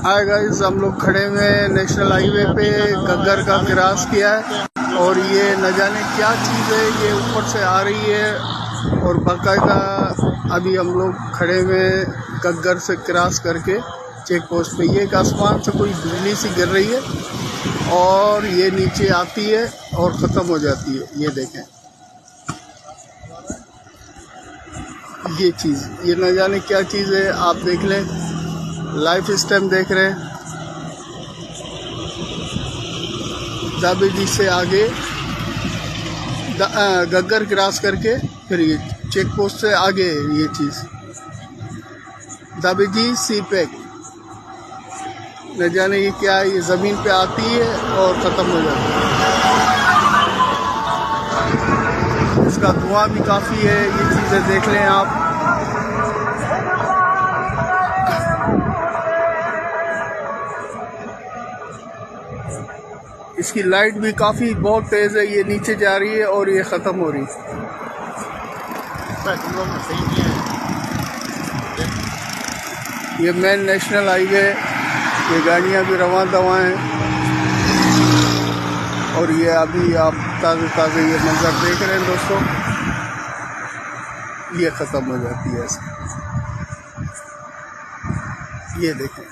Hi guys, हम लोग खड़े हुए नेशनल हाईवे पे गग्गर का क्रॉस किया है और ये न जाने क्या चीज़ है, ये ऊपर से आ रही है और बाकायदा अभी हम लोग खड़े हुए गग्गर से क्रॉस करके चेक पोस्ट पे। ये एक आसमान से कोई बिजली सी गिर रही है और ये नीचे आती है और ख़त्म हो जाती है। ये देखें, ये चीज़, ये न जाने क्या चीज़ है, आप देख लें। लाइफ स्टैम्प देख रहे हैं, दाबेजी से आगे गग्गर क्रॉस करके फिर ये चेक पोस्ट से आगे ये चीज़ दाबेजी सी पैक, न जाने ये क्या है। ये ज़मीन पे आती है और ख़त्म हो जाती है। इसका धुआं भी काफ़ी है। ये चीज़ें देख लें आप। इसकी लाइट भी काफ़ी बहुत तेज़ है। ये नीचे जा रही है और ये ख़त्म हो रही है। ये मेन नेशनल हाईवे, ये गाड़ियाँ भी रवां दवा हैं और ये अभी आप ताज़े ये मंजर देख रहे हैं दोस्तों। ये ख़त्म हो जाती है ऐसे। ये देखें।